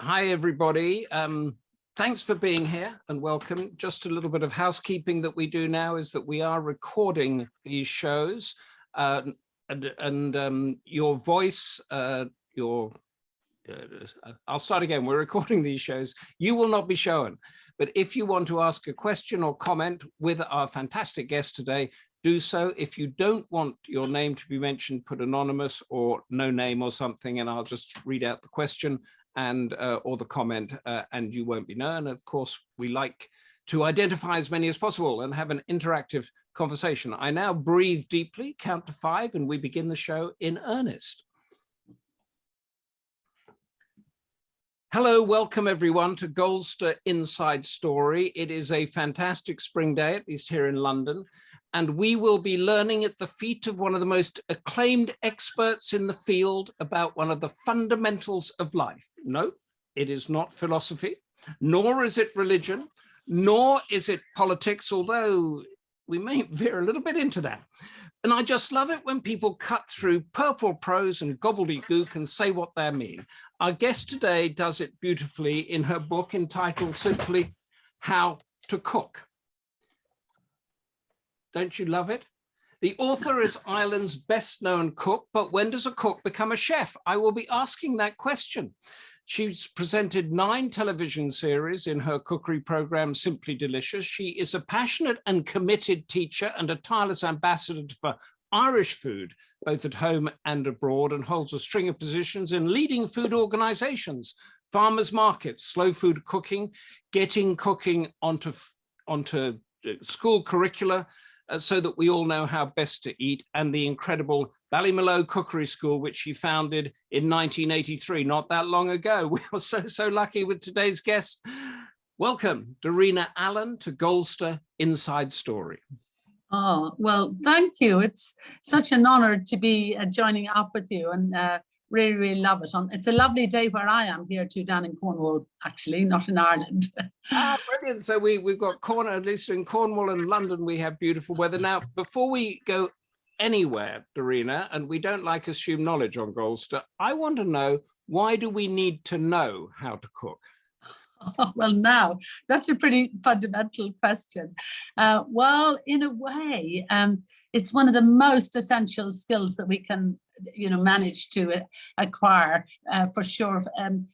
Hi, everybody. Thanks for being here and welcome. Just a little bit of housekeeping that we do now is that we are recording these shows and your voice, I'll start again. We're recording these shows. You will not be shown, but if you want to ask a question or comment with our fantastic guest today, do so. If you don't want your name to be mentioned, put anonymous or no name or something, and I'll just read out the question and or the comment, and you won't be known. Of course, we like to identify as many as possible and have an interactive conversation. I now breathe deeply, count to 5, and we begin the show in earnest. Hello, welcome everyone to Goldster Inside Story. It is a fantastic spring day, at least here in London, and we will be learning at the feet of one of the most acclaimed experts in the field about one of the fundamentals of life. No, it is not philosophy, nor is it religion, nor is it politics, although we may veer a little bit into that. And I just love it when people cut through purple prose and gobbledygook and say what they mean. Our guest today does it beautifully in her book entitled simply How to Cook. Don't you love it? The author is Ireland's best known cook, but when does a cook become a chef? I will be asking that question. She's presented 9 television series in her cookery program, Simply Delicious. She is a passionate and committed teacher and a tireless ambassador for Irish food, both at home and abroad, and holds a string of positions in leading food organizations, farmers markets, slow food cooking, getting cooking onto school curricula, so that we all know how best to eat, and the incredible Ballymaloe Cookery School, which she founded in 1983, not that long ago. We are so lucky with today's guest. Welcome, Darina Allen, to Goldster Inside Story. Oh, well, thank you. It's such an honor to be joining up with you, and really love it. It's a lovely day where I am here too, down in Cornwall, actually, not in Ireland. Brilliant. So we've got Cornwall, at least in Cornwall and London, we have beautiful weather. Now, before we go anywhere, Darina, and we don't like assume knowledge on Goldster, I want to know, why do we need to know how to cook? Oh, well, now that's a pretty fundamental question. Well, in a way, it's one of the most essential skills that we can, manage to acquire for sure.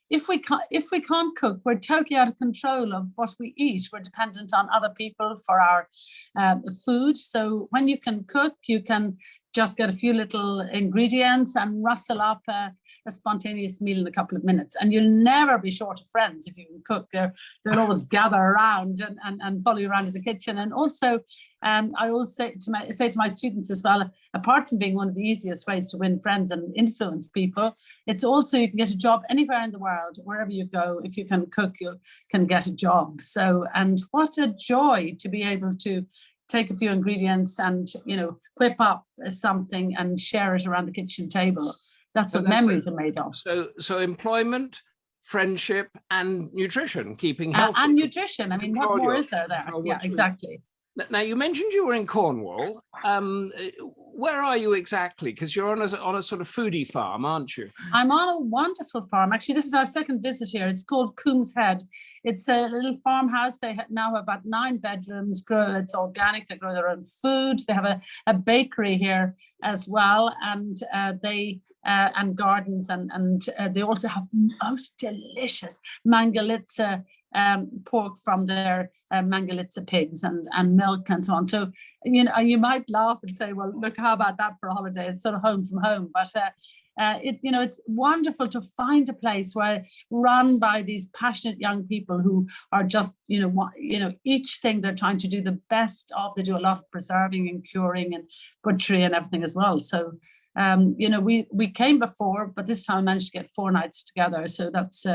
If we can't cook, we're totally out of control of what we eat. We're dependent on other people for our food. So when you can cook, you can just get a few little ingredients and rustle up a spontaneous meal in a couple of minutes, and you'll never be short of friends if you can cook. They'll always gather around and follow you around in the kitchen. And also, I always say to my students as well, apart from being one of the easiest ways to win friends and influence people, it's also you can get a job anywhere in the world, wherever you go. If you can cook, you can get a job. So, and what a joy to be able to take a few ingredients and whip up something and share it around the kitchen table. That's what memories are made of. So employment, friendship, and nutrition, keeping healthy. And nutrition. I mean, what more is there? Yeah, exactly. Now, you mentioned you were in Cornwall. Where are you exactly? Because you're on a sort of foodie farm, aren't you? I'm on a wonderful farm. Actually, this is our second visit here. It's called Coombs Head. It's a little farmhouse. They now have about 9 bedrooms. It's organic. They grow their own food. They have a bakery here as well, and and gardens, and they also have most delicious mangalitsa pork from their mangalitsa pigs and milk and so on. So you might laugh and say, well, look, how about that for a holiday? It's sort of home from home, but it's wonderful to find a place where run by these passionate young people who are just each thing they're trying to do the best of. They do a lot of preserving and curing and butchery and everything as well. So we came before, but this time I managed to get 4 nights together, so that's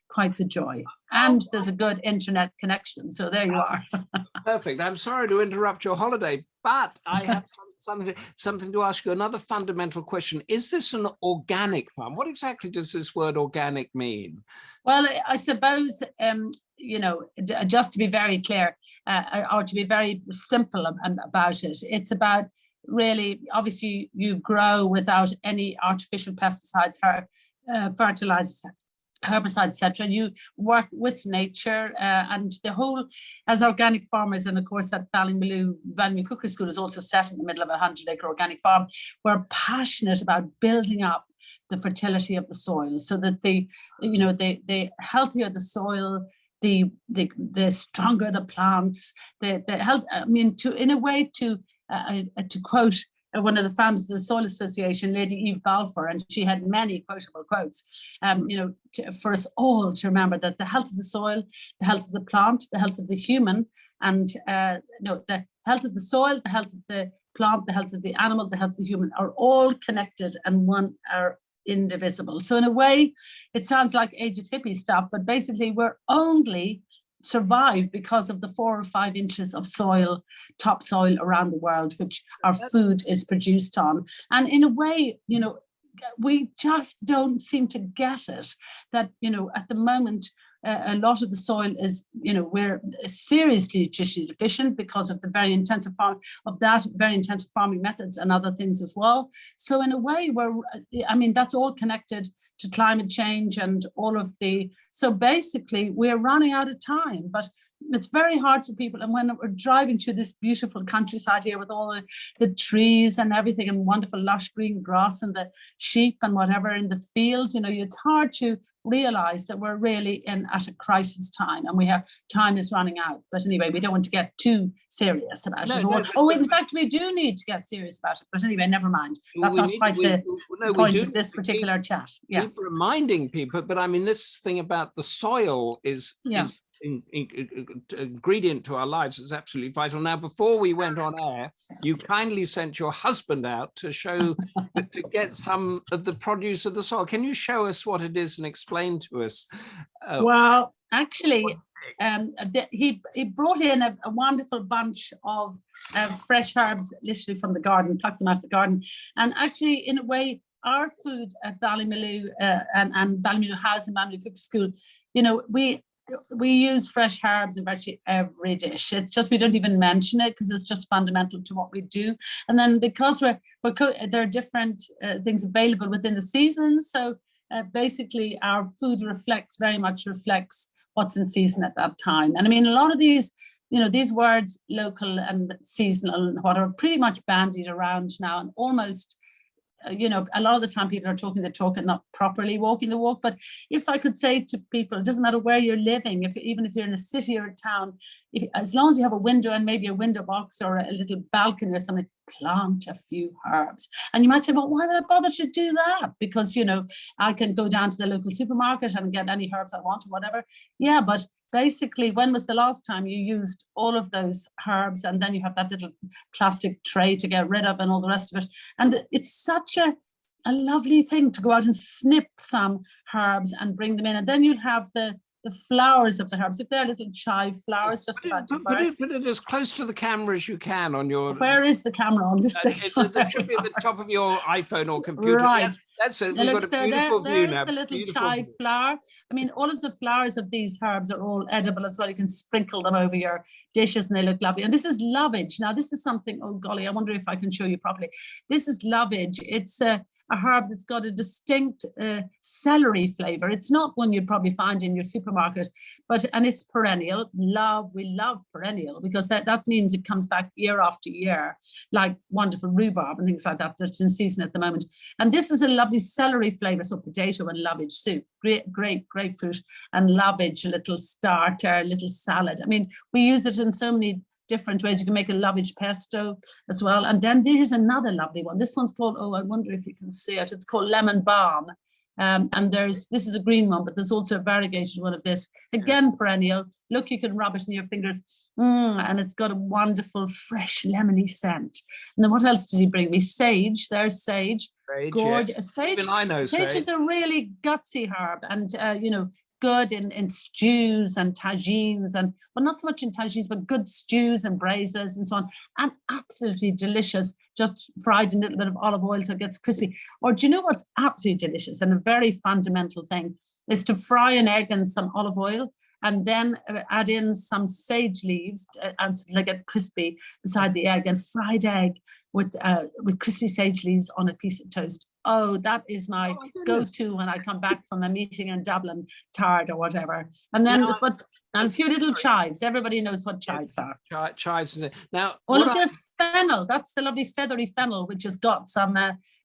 quite the joy. And there's a good internet connection, so there you are. Perfect. I'm sorry to interrupt your holiday, but I have something to ask you. Another fundamental question: is this an organic farm? What exactly does this word organic mean? Well, I suppose just to be very clear, or to be very simple about it, it's about really, obviously, you grow without any artificial pesticides, fertilizers, herbicides, etc. You work with nature, and the whole, as organic farmers, and of course that Ballymaloe Cookery School is also set in the middle of a 100-acre organic farm. We're passionate about building up the fertility of the soil, so that the healthier the soil, the stronger the plants, the health. I mean, to quote one of the founders of the Soil Association, Lady Eve Balfour, and she had many quotable quotes, for us all to remember that the health of the soil, the health of the plant, the health of the human, and the health of the soil, the health of the plant, the health of the animal, the health of the human are all connected and are indivisible. So in a way, it sounds like ancient hippie stuff, but basically we're only survive because of the 4 or 5 inches of soil, topsoil around the world, which our food is produced on. And in a way, we just don't seem to get it, that, at the moment, a lot of the soil is, we're seriously nutritionally deficient because of the very intensive farming methods and other things as well. So in a way, that's all connected to climate change and all of so basically we're running out of time, but it's very hard for people. And when we're driving through this beautiful countryside here with all the trees and everything and wonderful lush green grass and the sheep and whatever in the fields, it's hard to realize that we're really at a crisis time, and time is running out. But anyway, we don't want to get too serious about it. In fact, we do need to get serious about it. But anyway, never mind. That's not quite the point of this particular chat. Yeah, keep reminding people. But I mean, this thing about the soil is ingredient to our lives is absolutely vital. Now, before we went on air, you kindly sent your husband out to show to get some of the produce of the soil. Can you show us what it is and explain to us? Well, actually, he brought in a wonderful bunch of fresh herbs, literally from the garden, plucked them out of the garden. And actually, in a way, our food at Ballymaloe and Ballymaloe House and Ballymaloe Cookery School, we use fresh herbs in virtually every dish. It's just we don't even mention it because it's just fundamental to what we do. And then because there are different things available within the seasons, so basically our food very much reflects what's in season at that time. And I mean, a lot of these words, local and seasonal and what, are pretty much bandied around now, and almost a lot of the time people are talking the talk and not properly walking the walk. But if I could say to people, it doesn't matter where you're living, even if you're in a city or a town, as long as you have a window and maybe a window box or a little balcony or something, plant a few herbs. And you might say, well, why would I bother to do that? Because, I can go down to the local supermarket and get any herbs I want or whatever. Yeah, but basically, when was the last time you used all of those herbs, and then you have that little plastic tray to get rid of and all the rest of it? And it's such a lovely thing to go out and snip some herbs and bring them in, and then you'll have the flowers of the herbs. If they're little chive flowers, just about to burst. Put it as close to the camera as you can on your... Where is the camera on this thing? It should be at the top of your iPhone or computer. Right. That's it. You've got a beautiful view now. There's the little chive flower. I mean, all of the flowers of these herbs are all edible as well. You can sprinkle them over your dishes and they look lovely. And this is lovage. Now, this is something, oh golly, I wonder if I can show you properly. This is lovage. It's a herb that's got a distinct celery flavor. It's not one you'd probably find in your supermarket, and it's perennial. We love perennial because that means it comes back year after year, like wonderful rhubarb and things like that that's in season at the moment. And this is a lovely celery flavor, so potato and lovage soup, grapefruit and lovage, a little starter, a little salad. I mean, we use it in so many different ways. You can make a lovage pesto as well. And then there's another lovely one. This one's called, I wonder if you can see it. It's called lemon balm. And this is a green one, but there's also a variegated one of this. Again, perennial. Look, you can rub it in your fingers. And it's got a wonderful, fresh, lemony scent. And then what else did he bring me? Sage. There's sage. Gorgeous. Yes. Sage. Even I know sage is a really gutsy herb. And, good in stews and tagines, and well, not so much in tagines, but good stews and braises and so on, and absolutely delicious, just fried in a little bit of olive oil so it gets crispy. Or do you know what's absolutely delicious and a very fundamental thing is to fry an egg in some olive oil and then add in some sage leaves and so they get crispy beside the egg, and fried egg with crispy sage leaves on a piece of toast. Oh, that is my go-to when I come back from a meeting in Dublin, tired or whatever. And then, and a few little chives. Everybody knows what chives are. Chives. Now, there's fennel. That's the lovely feathery fennel, which has got some,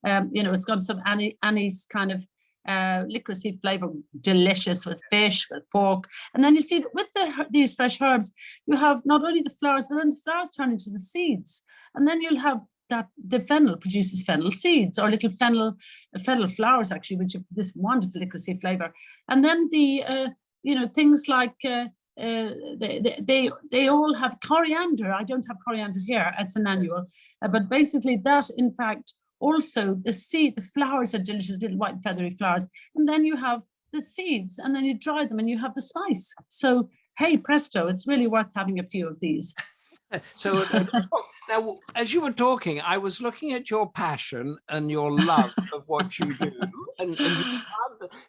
it's got some anise kind of licoricey flavor, delicious with fish, with pork. And then you see with these fresh herbs, you have not only the flowers, but then the flowers turn into the seeds. And then you'll have that the fennel produces fennel seeds, or little fennel flowers actually, which have this wonderful licoricey flavor. And then the things like they all have coriander. I don't have coriander here; it's an annual, but basically that, in fact, also the flowers are delicious, little white feathery flowers, and then you have the seeds, and then you dry them, and you have the spice. So hey, presto! It's really worth having a few of these. So now, as you were talking, I was looking at your passion and your love of what you do.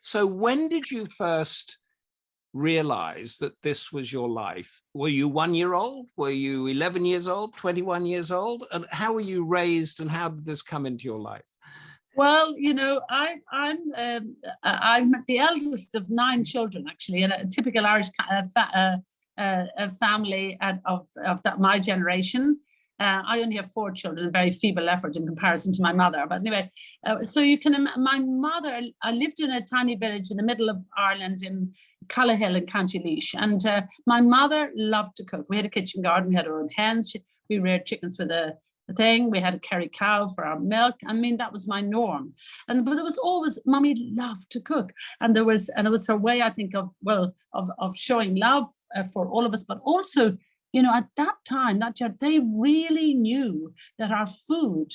So when did you first realize that this was your life? Were you 1 year old? Were you 11 years old, 21 years old? And how were you raised, and how did this come into your life? Well, I'm the eldest of 9 children, actually, in a typical Irish family of my generation. I only have 4 children, a very feeble effort in comparison to my mother. But anyway, so my mother, I lived in a tiny village in the middle of Ireland in Callahill in County Laois. And my mother loved to cook. We had a kitchen garden, we had our own hens, we reared chickens with a thing, we had a kerry cow for our milk. I mean, that was my norm. But there was always, Mummy loved to cook. And it was her way, I think, of showing love for all of us, but also, at that time, they really knew that our food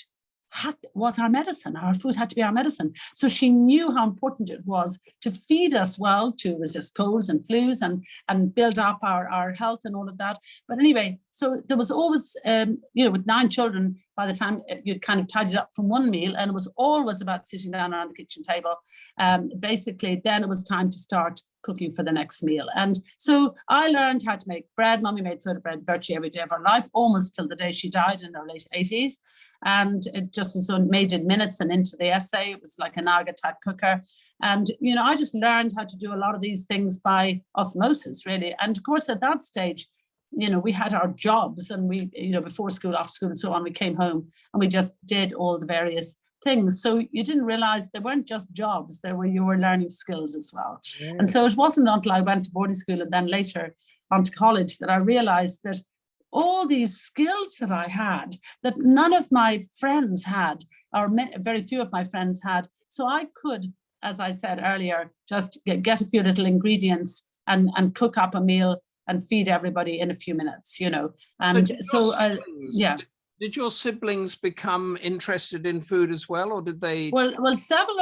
was our medicine. Our food had to be our medicine. So she knew how important it was to feed us well, to resist colds and flus and build up our health and all of that. But anyway, so there was always, with 9 children, by the time you'd kind of tidied up from one meal, and it was always about sitting down around the kitchen table. Basically, then it was time to start cooking for the next meal. And so I learned how to make bread. Mummy made soda bread virtually every day of her life, almost till the day she died in her late 80s. And it just so made in minutes and into the essay. It was like an Naga type cooker. And, I just learned how to do a lot of these things by osmosis, really. And of course, at that stage, we had our jobs, and we, before school, after school, and so on, we came home and we just did all the various things. So you didn't realize they weren't just jobs, you were learning skills as well. Yes. And so it wasn't until I went to boarding school and then later on to college that I realized that all these skills that I had, that none of my friends had, or very few of my friends had. So I could, as I said earlier, just get a few little ingredients and cook up a meal and feed everybody in a few minutes, And yeah. Did your siblings become interested in food as well, or did they? Well, several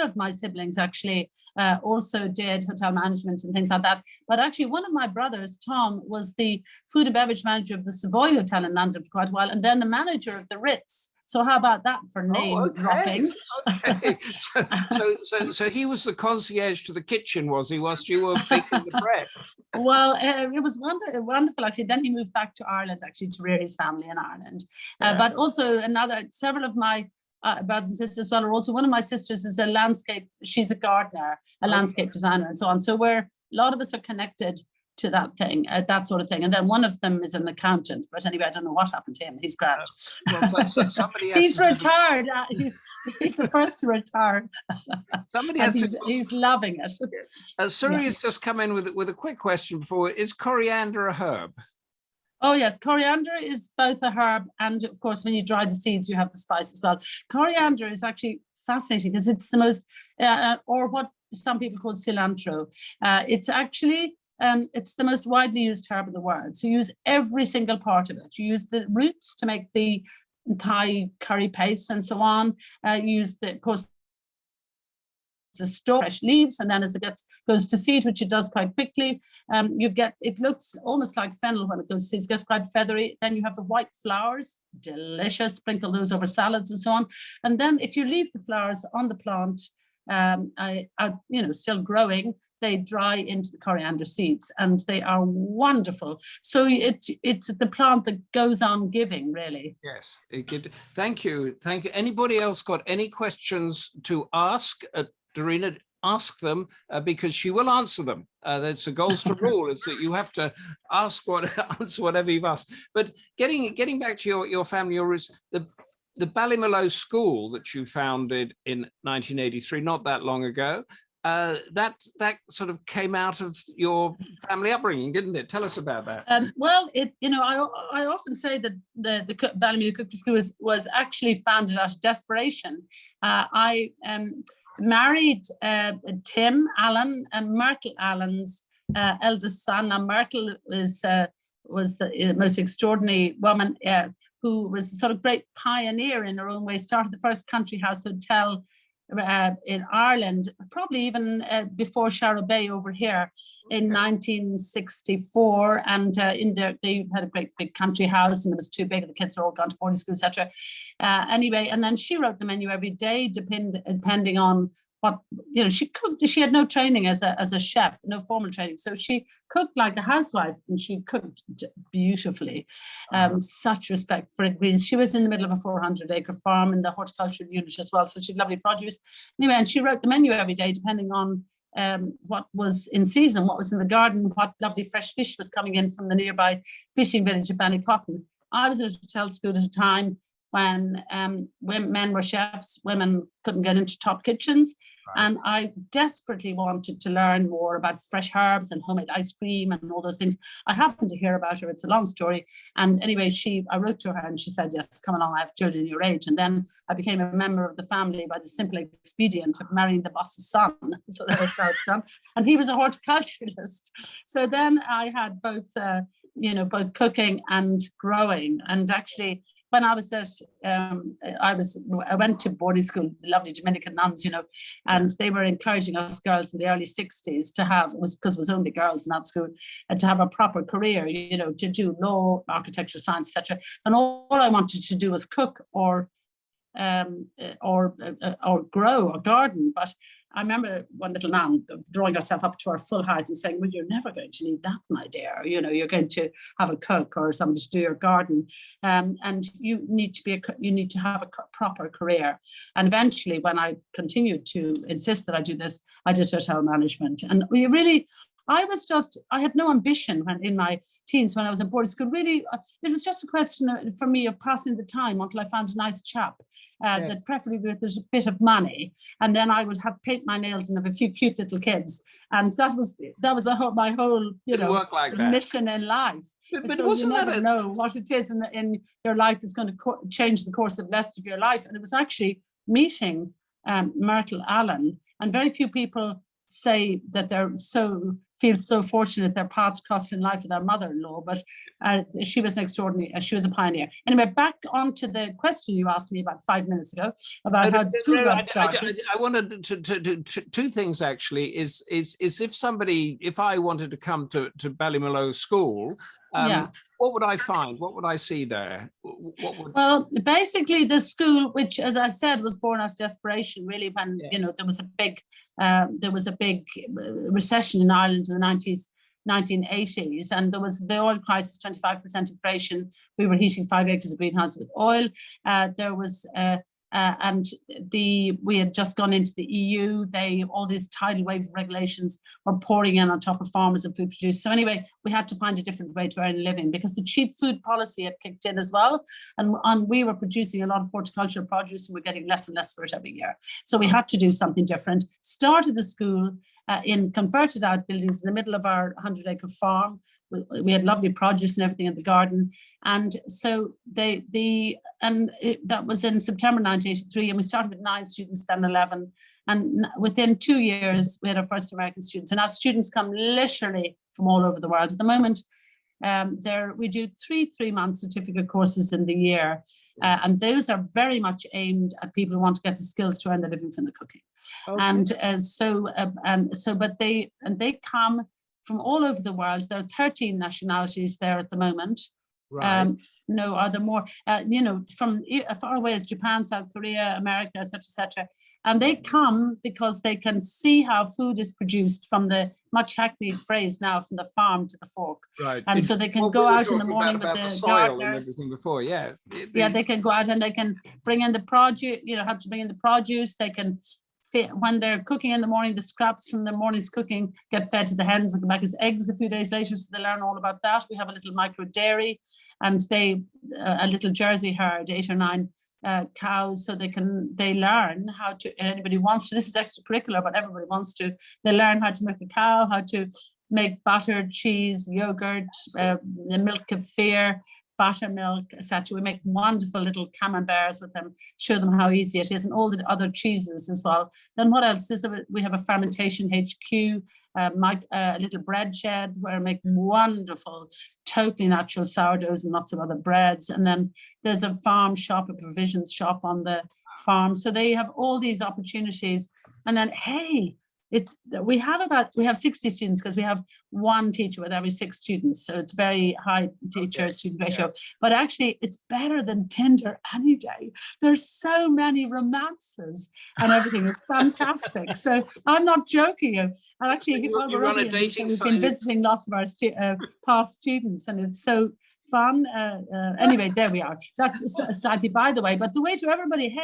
of my siblings actually also did hotel management and things like that. But actually, one of my brothers, Tom, was the food and beverage manager of the Savoy Hotel in London for quite a while, and then the manager of the Ritz. So how about that for name dropping? Okay. So he was the concierge to the kitchen, was he? Whilst you were baking the bread. Well, it was wonderful actually. Then he moved back to Ireland actually to rear his family in Ireland. Yeah. But also several of my brothers and sisters as well are also. One of my sisters is she's a gardener, a landscape designer, and so on. So a lot of us are connected to that thing, that sort of thing. And then one of them is an accountant. But anyway, I don't know what happened to him. He's grand. Somebody he's retired. He's the first to retire. Somebody has he's loving it. Suri has just come in with a quick question before. Is coriander a herb? Oh, yes. Coriander is both a herb, and of course, when you dry the seeds, you have the spice as well. Coriander is actually fascinating because it's the most, or what some people call cilantro. It's actually it's the most widely used herb in the world. So you use every single part of it. You use the roots to make the Thai curry paste and so on. You use of course, the fresh leaves, and then as it goes to seed, which it does quite quickly, it looks almost like fennel when it goes to seed. It gets quite feathery. Then you have the white flowers, delicious. Sprinkle those over salads and so on. And then if you leave the flowers on the plant, still growing, they dry into the coriander seeds, and they are wonderful. So it's the plant that goes on giving, really. Yes. Thank you. Anybody else got any questions to ask Darina? Ask them because she will answer them. That's a Goldster rule, is that you have to answer whatever you've asked. But getting back to your family, your roots, the Ballymaloe School that you founded in 1983, not that long ago, that sort of came out of your family upbringing, didn't it? Tell us about that. Well, I often say that the Ballymaloe Cookery School was actually founded out of desperation. I married Tim Allen and Myrtle Allen's eldest son. Now, Myrtle was the most extraordinary woman who was a sort of great pioneer in her own way, started the first country house hotel in Ireland, probably even before Sharrow Bay over here in 1964. And in there, they had a great big country house, and it was too big, and the kids were all gone to boarding school, etc. Anyway, and then she wrote the menu every day, depending on what, she cooked. She had no training as a chef, no formal training. So she cooked like a housewife, and she cooked beautifully. Such respect for ingredients. She was in the middle of a 400-acre farm in the horticultural unit as well, so she had lovely produce. Anyway, and she wrote the menu every day, depending on what was in season, what was in the garden, what lovely fresh fish was coming in from the nearby fishing village of Ballycotton. I was at a hotel school at a time when men were chefs, women couldn't get into top kitchens. Right. And I desperately wanted to learn more about fresh herbs and homemade ice cream and all those things. I happened to hear about her. It's a long story. And anyway, I wrote to her and she said, yes, come along, I have children your age. And then I became a member of the family by the simple expedient of marrying the boss's son. So that's how it's done. And he was a horticulturalist. So then I had both cooking and growing. And actually, when I was I went to boarding school, lovely Dominican nuns, and they were encouraging us girls in the early 60s to have, because it was only girls in that school, to have a proper career, to do law, architecture, science, etc. And all I wanted to do was cook or grow or garden. But I remember one little nun drawing herself up to her full height and saying, well, you're never going to need that, my dear. You're going to have a cook or somebody to do your garden. And you need to have a proper career. And eventually, when I continued to insist that I do this, I did hotel management. And I had no ambition when in my teens, when I was in boarding school. Really, it was just a question for me of passing the time until I found a nice chap. That preferably with a bit of money, and then I would paint my nails and have a few cute little kids, and that was my whole mission in life. But so wasn't you never that know what it is in your life that's going to change the course of the rest of your life? And it was actually meeting Myrtle Allen, and very few people say that feel so fortunate their paths crossed in life with their mother-in-law, but she was an extraordinary, she was a pioneer. Anyway, back onto the question you asked me about 5 minutes ago about how the school got started. I wanted to two things actually, is if I wanted to come to Ballymaloe School, what would I find? What would I see there? Well, basically the school, which, as I said, was born out of desperation, really, when there was a big recession in Ireland in the 1980s, and there was the oil crisis, 25% inflation. We were heating 5 acres of greenhouse with oil. We had just gone into the EU. All these tidal wave regulations were pouring in on top of farmers and food producers. So anyway, we had to find a different way to earn a living because the cheap food policy had kicked in as well. And we were producing a lot of horticultural produce and we're getting less and less for it every year. So we had to do something different. Started the school in converted out buildings in the middle of our 100-acre farm. We had lovely produce and everything in the garden, and so that was in September 1983, and we started with 9 students, then 11, and within 2 years we had our first American students. And our students come literally from all over the world. At the moment, we do 3-month certificate courses in the year, and those are very much aimed at people who want to get the skills to earn their living from the cooking. Okay. But they come from all over the world. There are 13 nationalities there at the moment. Right. Are there more, from as far away as Japan, South Korea, America, etc., and they come because they can see how food is produced from the much hackneyed phrase now, from the farm to the fork. Right. And so they can go out in the morning with the soil and gardeners. everything before, yeah. They can go out and they can bring in the produce, have to bring in the produce. They can, when they're cooking in the morning, the scraps from the morning's cooking get fed to the hens and come back as eggs a few days later, so they learn all about that. We have a little micro dairy, and a little Jersey herd, 8 or 9 cows, so they learn how to, anybody wants to, this is extracurricular, but everybody wants to, they learn how to milk a cow, how to make butter, cheese, yogurt, the milk of fear, buttermilk, etc. We make wonderful little camemberts with them, show them how easy it is, and all the other cheeses as well. Then what else? We have a fermentation HQ, a little bread shed where we make wonderful, totally natural sourdoughs and lots of other breads. And then there's a farm shop, a provisions shop on the farm. So they have all these opportunities. And then, hey, we have 60 students because we have one teacher with every 6 students, so it's very high teacher student ratio. But actually it's better than Tinder any day. There's so many romances and everything. It's fantastic. So I'm not joking. And actually we've been visiting lots of our past students, and it's so fun. Anyway, there we are. That's slightly by the way, but the way to everybody,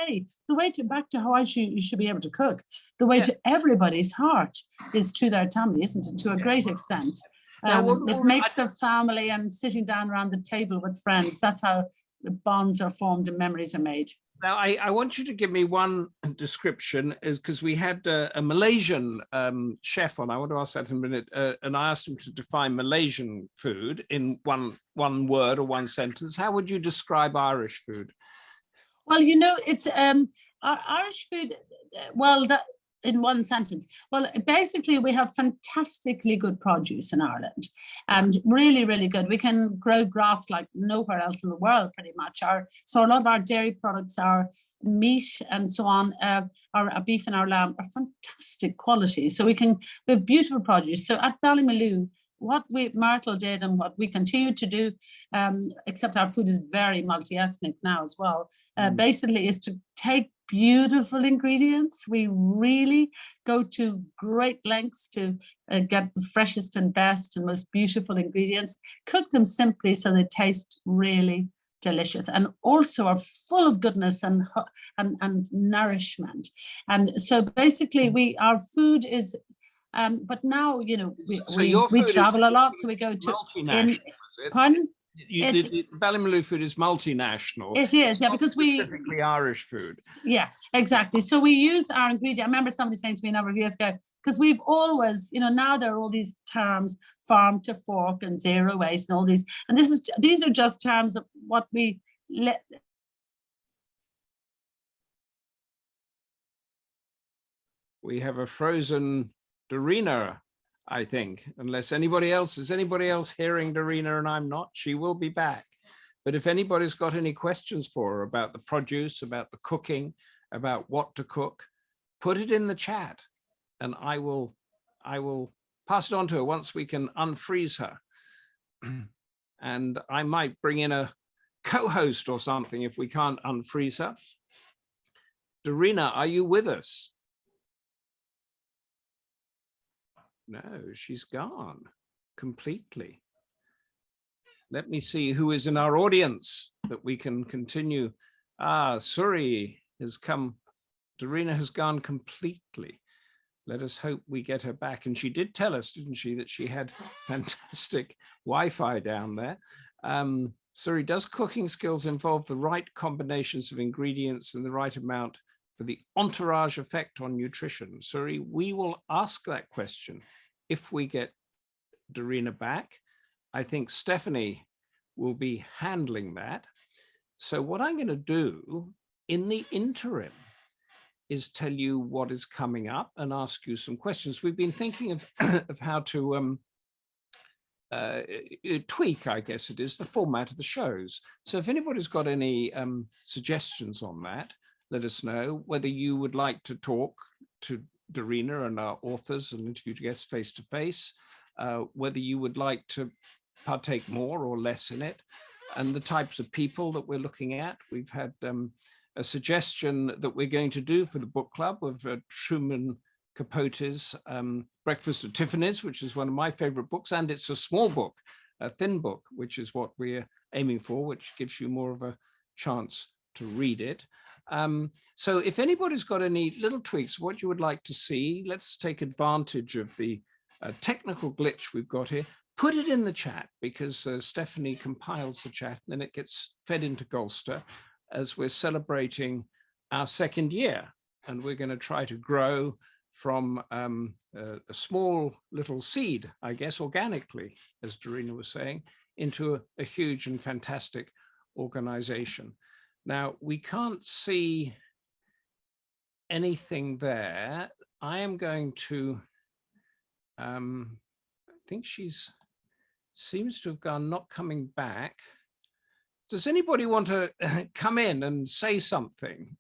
back to how you should be able to cook. The way to everybody's heart is to their tummy, isn't it? To a great extent. It makes a family, and sitting down around the table with friends. That's how the bonds are formed and memories are made. Now, I want you to give me one description, because we had a Malaysian chef on. I want to ask that in a minute, and I asked him to define Malaysian food in one word or one sentence. How would you describe Irish food? Well, it's Irish food. Well, that in one sentence. Well, basically, we have fantastically good produce in Ireland, and really, really good. We can grow grass like nowhere else in the world, pretty much. So a lot of our dairy products, our meat and so on, our beef and our lamb are fantastic quality. So we have beautiful produce. So at Ballymaloe, what Myrtle did and what we continue to do, except our food is very multi-ethnic now as well, basically is to take beautiful ingredients. We really go to great lengths to get the freshest and best and most beautiful ingredients, cook them simply so they taste really delicious, and also are full of goodness and nourishment. And so basically our food is but now, we travel a lot, so we go to pardon? The Ballymaloe food is multinational. It is, yeah, because specifically Irish food. Yeah, exactly. So we use our ingredient. I remember somebody saying to me a number of years ago, because we've always, now there are all these terms, farm to fork and zero waste and all these, and these are just terms of what we have a frozen Darina, I think, unless is anybody else hearing Darina and I'm not? She will be back. But if anybody's got any questions for her about the produce, about the cooking, about what to cook, put it in the chat, and I will pass it on to her once we can unfreeze her. And I might bring in a co-host or something if we can't unfreeze her. Darina, are you with us? No, she's gone completely. Let me see who is in our audience that we can continue. Suri has come. Darina has gone completely. Let us hope we get her back. And she did tell us, didn't she, that she had fantastic Wi-Fi down there. Suri, does cooking skills involve the right combinations of ingredients and the right amount for the entourage effect on nutrition? Suri, we will ask that question if we get Darina back. I think Stephanie will be handling that. So what I'm going to do in the interim is tell you what is coming up and ask you some questions. We've been thinking of how to tweak, I guess it is, the format of the shows. So if anybody's got any suggestions on that, let us know. Whether you would like to talk to Darina and our authors and interview guests face-to-face, whether you would like to partake more or less in it, and the types of people that we're looking at. We've had a suggestion that we're going to do for the book club of Truman Capote's Breakfast at Tiffany's, which is one of my favorite books, and it's a small book, a thin book, which is what we're aiming for, which gives you more of a chance to read it. So if anybody's got any little tweaks, what you would like to see, let's take advantage of the technical glitch we've got here. Put it in the chat, because Stephanie compiles the chat and then it gets fed into Goldster as we're celebrating our 2nd year. And we're going to try to grow from a small little seed, I guess, organically, as Darina was saying, into a huge and fantastic organization. Now, we can't see anything there. I am going to, I think seems to have gone, not coming back. Does anybody want to come in and say something?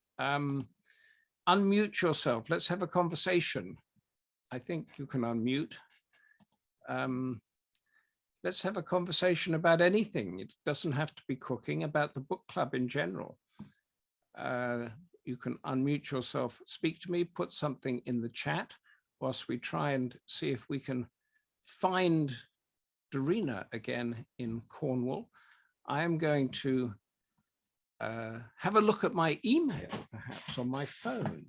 Unmute yourself. Let's have a conversation. I think you can unmute. Let's have a conversation about anything. It doesn't have to be cooking, about the book club in general. You can unmute yourself, speak to me, put something in the chat whilst we try and see if we can find Darina again in Cornwall. I am going to have a look at my email, perhaps on my phone,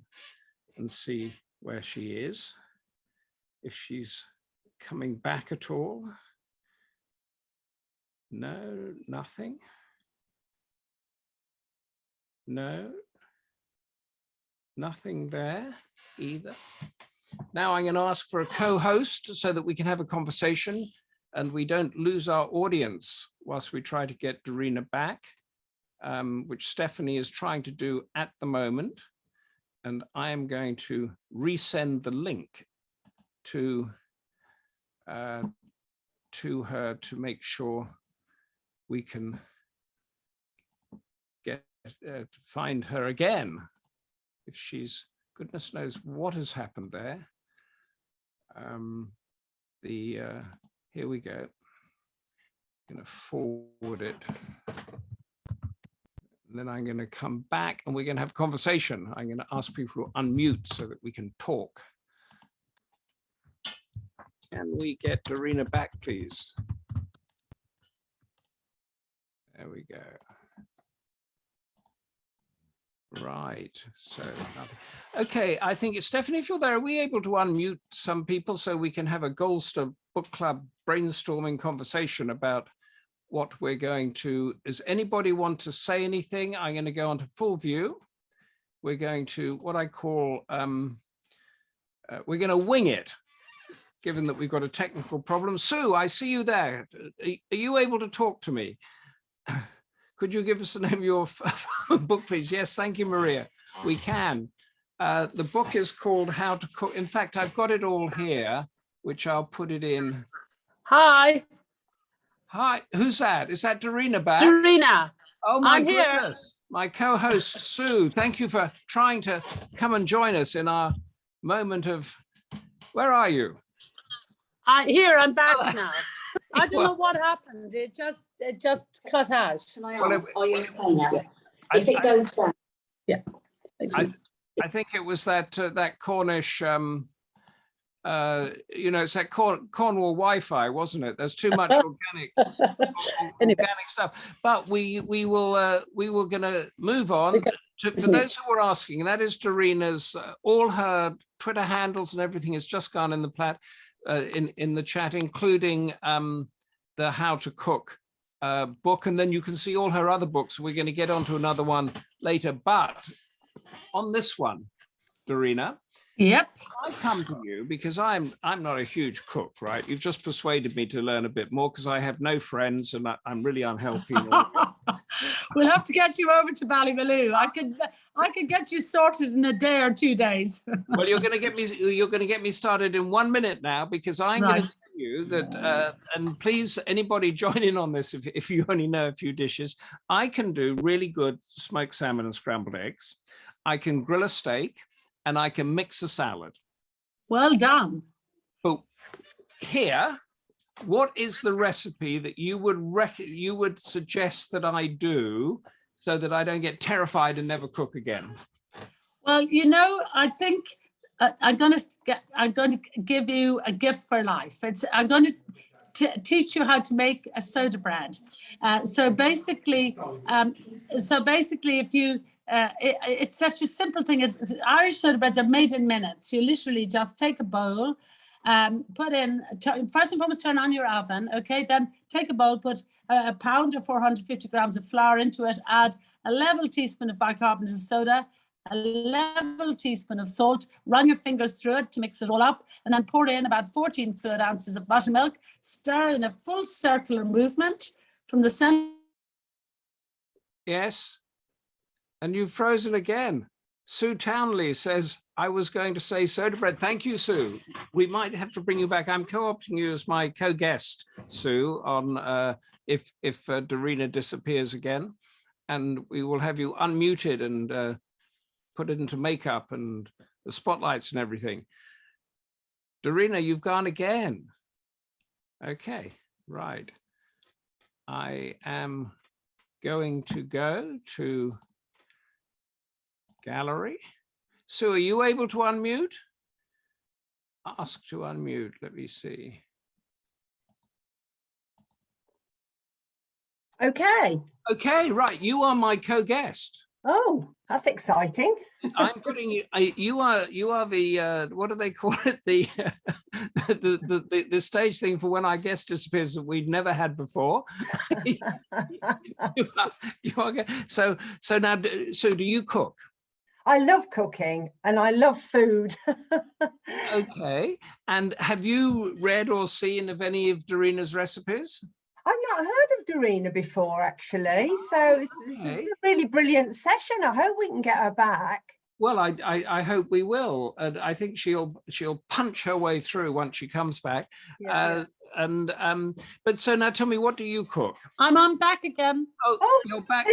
and see where she is, if she's coming back at all. No, nothing. No, nothing there either. Now I'm going to ask for a co-host so that we can have a conversation and we don't lose our audience whilst we try to get Darina back, which Stephanie is trying to do at the moment. And I am going to resend the link to her to make sure we can get find her again. If she's, goodness knows what has happened there. Here we go. I'm going to forward it. And then I'm going to come back and we're going to have a conversation. I'm going to ask people to unmute so that we can talk. Can we get Darina back, please? There we go. Right, so, okay, I think it's Stephanie, if you're there, are we able to unmute some people so we can have a Goldster Book Club brainstorming conversation about what we're going to, does anybody want to say anything? I'm going to go on to full view. We're going to, what I call, we're going to wing it, given that we've got a technical problem. Sue, I see you there. Are you able to talk to me? Could you give us the name of your book, please? Yes, thank you, Maria. We can. The book is called How to Cook. In fact, I've got it all here, which I'll put it in. Hi. Hi, who's that? Is that Darina back? Darina. Oh my I'm goodness. Here. My co-host, Sue, thank you for trying to come and join us in our moment of, where are you? Here, I'm back now. I don't know what happened. It just cut out. Can I ask, are you okay now? If it goes down. Yeah. I think it was that that Cornish, you know, it's that Cornwall Wi-Fi, wasn't it? There's too much organic stuff. But we were going to move on. For those who were asking, that is Darina's, all her Twitter handles and everything has just gone in the in the chat, including the How to Cook book, and then you can see all her other books. We're going to get onto another one later, but on this one, Darina, Yep. I come to you because I'm not a huge cook, right? You've just persuaded me to learn a bit more because I have no friends and I'm really unhealthy. We'll have to get you over to Ballymaloo. I could get you sorted in a day or 2 days. Well, you're going to get me started in 1 minute now, because I'm going to tell you that, and please, anybody join in on this if you only know a few dishes. I can do really good smoked salmon and scrambled eggs. I can grill a steak. And I can mix a salad. Well done. But here, what is the recipe that you would suggest that I do so that I don't get terrified and never cook again? Well, you know, I think I'm going to give you a gift for life. I'm going to teach you how to make a soda bread. So basically, if you it's such a simple thing. Irish soda breads are made in minutes. You literally just take a bowl, put in, first and foremost, turn on your oven, okay? Then take a bowl, put a pound or 450 grams of flour into it, add a level teaspoon of bicarbonate of soda, a level teaspoon of salt, run your fingers through it to mix it all up, and then pour in about 14 fluid ounces of buttermilk, stir in a full circular movement from the center. Yes. And you've frozen again. Sue Townley says, I was going to say soda bread. Thank you, Sue. We might have to bring you back. I'm co-opting you as my co-guest, Sue, on if Darina disappears again. And we will have you unmuted and put it into makeup and the spotlights and everything. Darina, you've gone again. Okay, right. I am going to go to gallery. Sue, are you able to unmute? Ask to unmute, let me see. Okay. Okay, right, you are my co-guest. Oh, that's exciting. I'm putting you. You are the what do they call it? The the stage thing for when our guest disappears that we'd never had before. you are. So now, Sue, do you cook? I love cooking and I love food. Okay. And have you read or seen of any of Darina's recipes? I've not heard of Darina before, actually. So it's a really brilliant session. I hope we can get her back. Well, I hope we will, and I think she'll punch her way through once she comes back. Yeah. But so now tell me, what do you cook? I'm back again. Oh, you're back.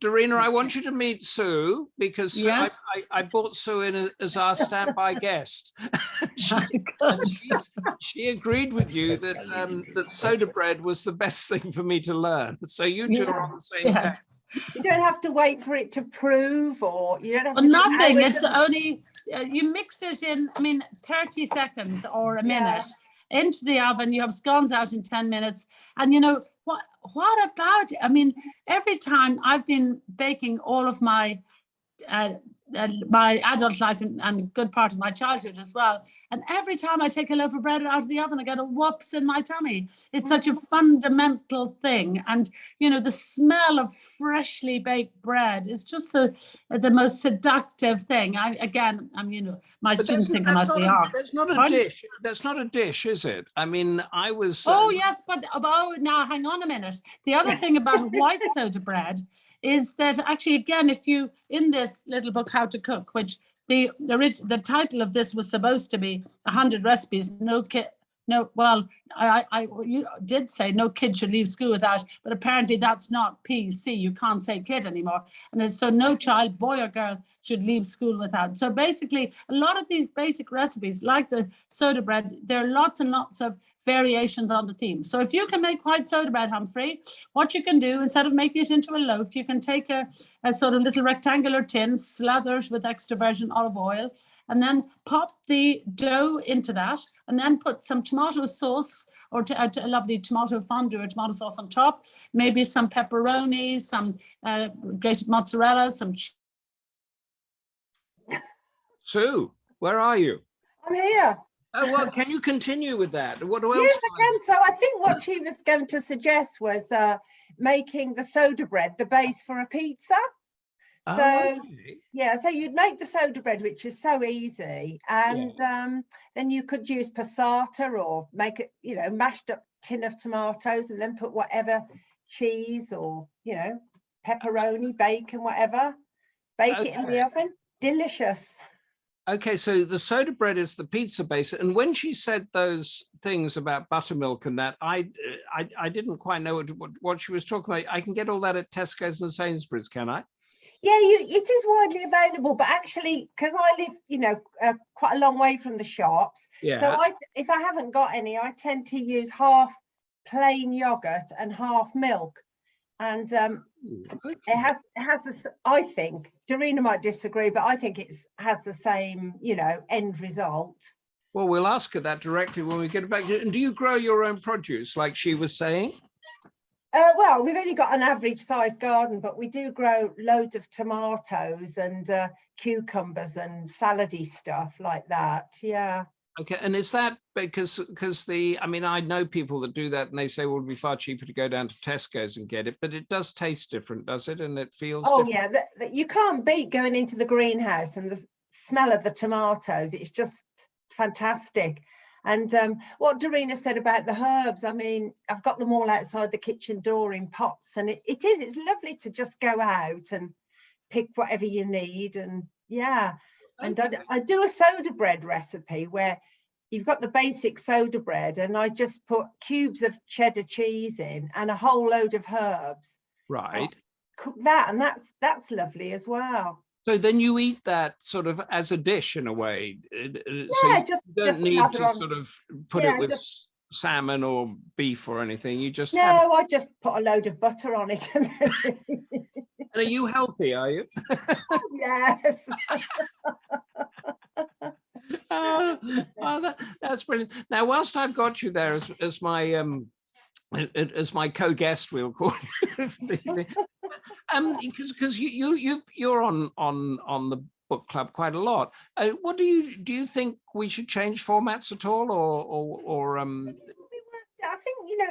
Darina, I want you to meet Sue because yes. I brought Sue in as our standby guest. she agreed with you that soda bread was the best thing for me to learn. So you two are on the same page. You don't have to wait for it to prove, or you don't have to. Nothing. It's only you mix it in. I mean, 30 seconds or a minute into the oven. You have scones out in 10 minutes, and you know what? What about? I mean, every time I've been baking all of my adult life and good part of my childhood as well. And every time I take a loaf of bread out of the oven, I get a whoops in my tummy. It's such a fundamental thing. And, you know, the smell of freshly baked bread is just the most seductive thing. You know, my students think I'm out of the ark. That's not a dish. That's not a dish, is it? I mean, I was... Oh, yes, but now hang on a minute. The other thing about white soda bread is that actually, again, if you, in this little book, How to Cook, which the title of this was supposed to be 100 recipes, you did say no kid should leave school without, but apparently that's not PC. You can't say kid anymore. And so no child, boy or girl, should leave school without. So basically, a lot of these basic recipes, like the soda bread, there are lots and lots of variations on the theme. So if you can make white soda bread, Humphrey, what you can do, instead of making it into a loaf, you can take a sort of little rectangular tin, slather it with extra virgin olive oil, and then pop the dough into that, and then put some tomato sauce or a lovely tomato fondue or tomato sauce on top, maybe some pepperoni, some grated mozzarella, some cheese. Sue, where are you? I'm here. Oh, well, can you continue with that? What else? Yes, I can. So I think what she was going to suggest was making the soda bread the base for a pizza. So so you'd make the soda bread, which is so easy, and then you could use passata or make it, you know, mashed up tin of tomatoes, and then put whatever cheese or, you know, pepperoni, bacon, whatever, bake it in the oven. Delicious. Okay, so the soda bread is the pizza base, and when she said those things about buttermilk and that, I didn't quite know what she was talking about. I can get all that at Tesco's and Sainsbury's, can I? Yeah, it is widely available, but actually, because I live, quite a long way from the shops, so if I haven't got any, I tend to use half plain yogurt and half milk, and it has this. I think Darina might disagree, but I think it has the same, end result. Well, we'll ask her that directly when we get back. And do you grow your own produce, like she was saying? Well, we've only got an average sized garden, but we do grow loads of tomatoes and cucumbers and salady stuff like that. Yeah. Okay, and is that because I mean, I know people that do that and they say, well, it'd be far cheaper to go down to Tesco's and get it, but it does taste different, does it? And it feels different. Yeah, you can't beat going into the greenhouse and the smell of the tomatoes. It's just fantastic. And what Darina said about the herbs, I mean, I've got them all outside the kitchen door in pots, and it's lovely to just go out and pick whatever you need. And yeah, and I do a soda bread recipe where you've got the basic soda bread, and I just put cubes of cheddar cheese in and a whole load of herbs. Right. Cook that, and that's lovely as well. So then you eat that sort of as a dish in a way. Yeah, so you don't just need to sort of put it with salmon or beef or anything. You just I just put a load of butter on it. And are you healthy? Are you? Yes. That's brilliant. Now, whilst I've got you there as my co-guest, we'll call you. Because you're on the book club quite a lot. What do you think we should change formats at all, or I think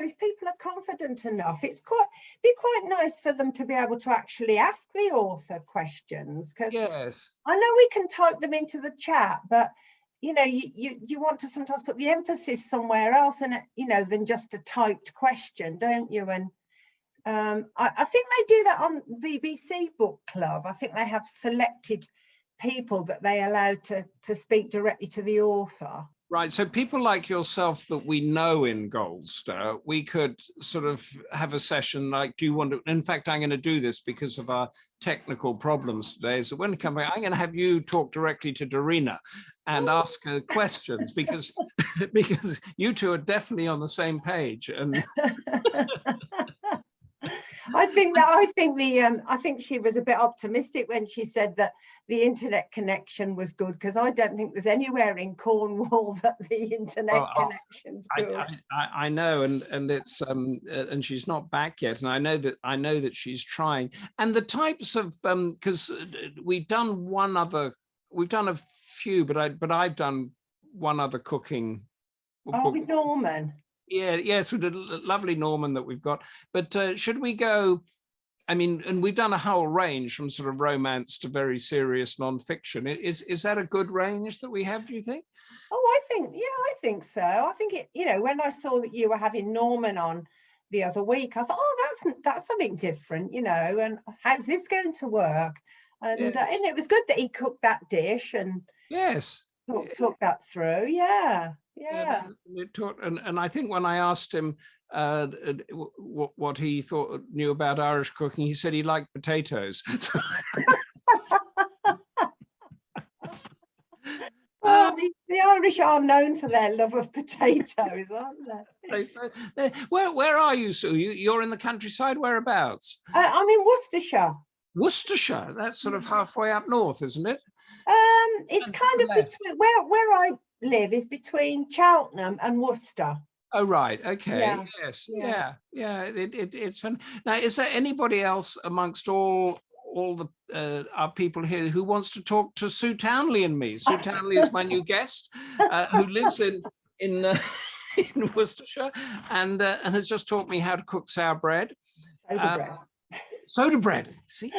if people are confident enough, be quite nice for them to be able to actually ask the author questions, because yes, I know we can type them into the chat, but you want to sometimes put the emphasis somewhere else than just a typed question, don't you? And I think they do that on BBC Book Club. I think they have selected people that they allow to speak directly to the author. Right. So people like yourself that we know in Goldster, we could sort of have a session like, do you want to, in fact, I'm going to do this because of our technical problems today. So when we come back, I'm going to have you talk directly to Darina and ask her questions because you two are definitely on the same page. And I think she was a bit optimistic when she said that the internet connection was good, because I don't think there's anywhere in Cornwall that the internet connection's good. I know, and it's and she's not back yet, and I know that she's trying. And the types of because we've done a few, but I've done one other cooking. With Norman. Yes, with a lovely Norman that we've got. But should we go? I mean, and we've done a whole range from sort of romance to very serious non-fiction. Is that a good range that we have, do you think? Oh, I think so. I think when I saw that you were having Norman on the other week, I thought, oh, that's something different, and how's this going to work? And it was good that he cooked that dish and yes, talk that through. Yeah. And I think when I asked him what he knew about Irish cooking, he said he liked potatoes. Well, the Irish are known for their love of potatoes, aren't they? Where are you, Sue? You're in the countryside. Whereabouts? I'm in Worcestershire. Worcestershire. That's sort of halfway up north, isn't it? It's kind of between where I live is between Cheltenham and Worcester. Oh right, okay, yeah. Yes, yeah. It's fun. Now, is there anybody else amongst all the our people here who wants to talk to Sue Townley and me? Sue Townley is my new guest, who lives in Worcestershire and has just taught me how to cook sour bread. Soda bread. See,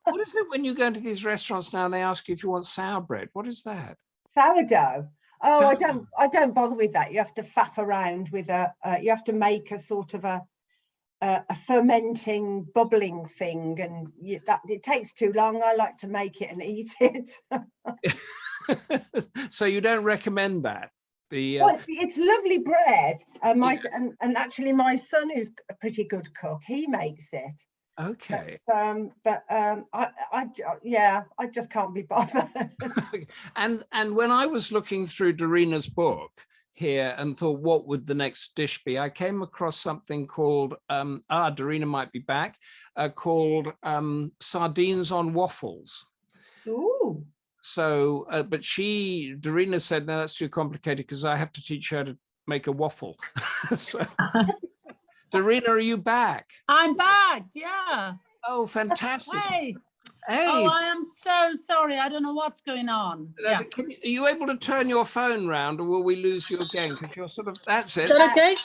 what is it when you go into these restaurants now and they ask you if you want sour bread? What is that? Sourdough. Oh, I don't bother with that. You have to faff around with you have to make a sort of a fermenting, bubbling thing, and it takes too long. I like to make it and eat it. So you don't recommend that? It's lovely bread, and actually my son, who's a pretty good cook, he makes it. Okay. I just can't be bothered. And when I was looking through Darina's book here and thought, what would the next dish be? I came across something called, Darina might be back, called sardines on waffles. Ooh. So, but Darina said, no, that's too complicated because I have to teach her to make a waffle. So, Darina, are you back? I'm back, yeah. Oh, fantastic. Hey. Hey. Oh, I am so sorry. I don't know what's going on. Yeah. Are you able to turn your phone round, or will we lose you again? Because you're sort of, that's it. Is that okay?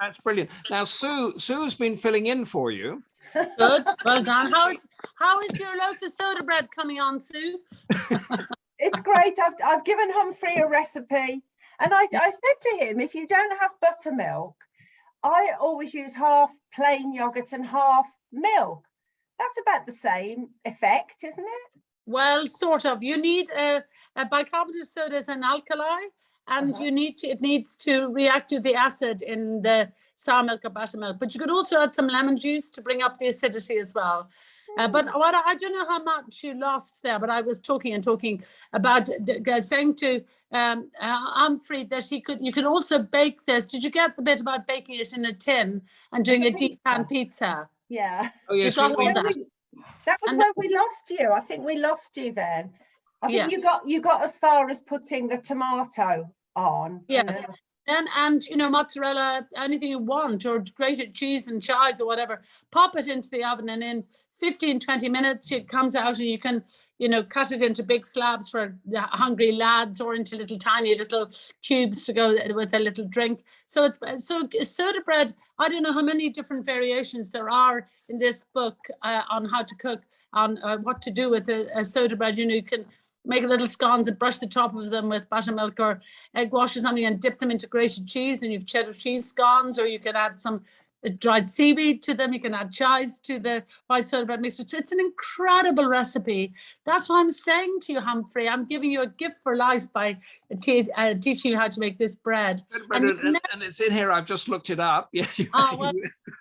That's brilliant. Now, Sue's been filling in for you. Good, well done. How is your loaf of soda bread coming on, Sue? It's great. I've given Humphrey a recipe, and I said to him, if you don't have buttermilk, I always use half plain yogurt and half milk. That's about the same effect, isn't it? Well, sort of. You need a bicarbonate of soda as an alkali, and it needs to react to the acid in the sour milk or buttermilk. But you could also add some lemon juice to bring up the acidity as well. But what I don't know how much you lost there, but I was talking about saying to Humphrey that you can also bake this. Did you get the bit about baking it in a tin and doing a deep pan pizza? Yeah. Oh yes. That was where we lost you. I think we lost you then. I think you got as far as putting the tomato on. Yes. And mozzarella, anything you want, or grated cheese and chives or whatever, pop it into the oven, and in 15-20 minutes it comes out, and you can cut it into big slabs for the hungry lads, or into tiny little cubes to go with a little drink. So soda bread, I don't know how many different variations there are in this book on how to cook, on what to do with a soda bread. You can make little scones and brush the top of them with buttermilk or egg wash or something, and dip them into grated cheese, and you've cheddar cheese scones. Or you can add some dried seaweed to them. You can add chives to the white soda bread mixture. It's an incredible recipe. That's what I'm saying to you, Humphrey. I'm giving you a gift for life by teaching you how to make this bread. And it's in here. I've just looked it up. Yeah,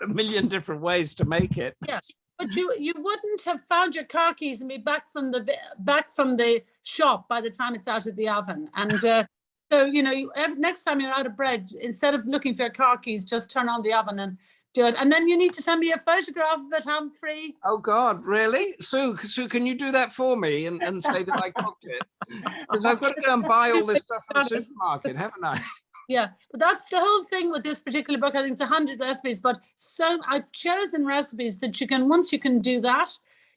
a million different ways to make it. Yes. But you wouldn't have found your car keys and be back from the shop by the time it's out of the oven. And so next time you're out of bread, instead of looking for your car keys, just turn on the oven and do it. And then you need to send me a photograph of it, Humphrey. Oh God, really? Sue, can you do that for me and say that I cooked it? Because I've got to go and buy all this stuff from the supermarket, haven't I? Yeah, but that's the whole thing with this particular book. I think it's 100 recipes, but I've chosen recipes that once you can do that,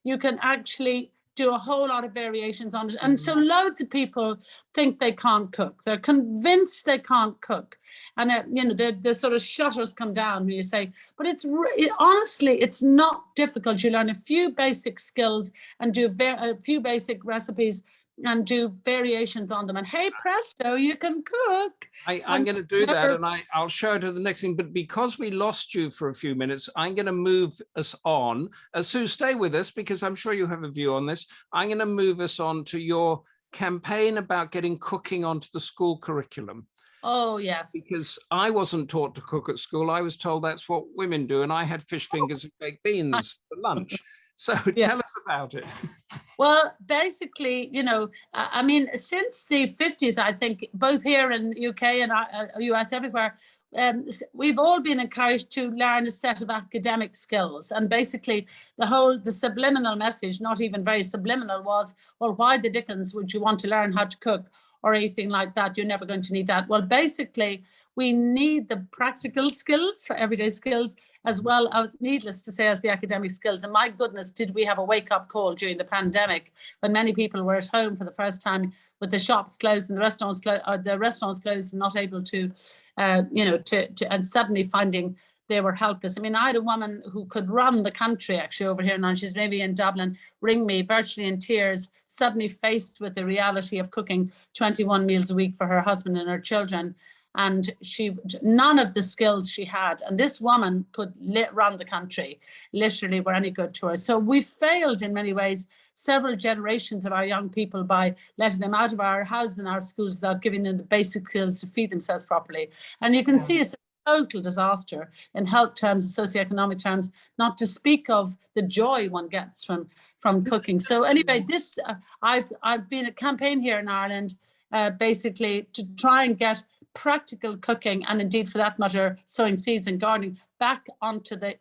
you can actually do a whole lot of variations on it. And so loads of people think they can't cook. They're convinced they can't cook. And, the sort of shutters come down when you say, but honestly, it's not difficult. You learn a few basic skills and do a few basic recipes and do variations on them, and hey presto, you can cook. I'm going to do that, and I'll show it to the next thing. But because we lost you for a few minutes, I'm going to move us on. Sue, stay with us, because I'm sure you have a view on this. I'm going to move us on to your campaign about getting cooking onto the school curriculum. Oh yes, because I wasn't taught to cook at school. I was told that's what women do, and I had fish fingers and baked beans for lunch. So tell us about it. Well, basically, since the 50s, I think, both here in the UK and US, everywhere, we've all been encouraged to learn a set of academic skills. And basically, the subliminal message, not even very subliminal, was, well, why the dickens would you want to learn how to cook or anything like that? You're never going to need that. Well, basically, we need the practical skills, for everyday skills, as well as, needless to say, as the academic skills. And my goodness, did we have a wake-up call during the pandemic when many people were at home for the first time, with the shops closed and the restaurants closed, and not able to, and suddenly finding they were helpless. I mean, I had a woman who could run the country actually over here now, she's maybe in Dublin, ring me virtually in tears, suddenly faced with the reality of cooking 21 meals a week for her husband and her children. And none of the skills she had, and this woman could run the country, literally, were any good to her. So we failed in many ways several generations of our young people by letting them out of our houses and our schools without giving them the basic skills to feed themselves properly. And you can see it's total disaster in health terms, socioeconomic terms, not to speak of the joy one gets from cooking. So anyway, this I've been a campaign here in Ireland, basically to try and get practical cooking, and indeed for that matter sowing seeds and gardening, back onto the,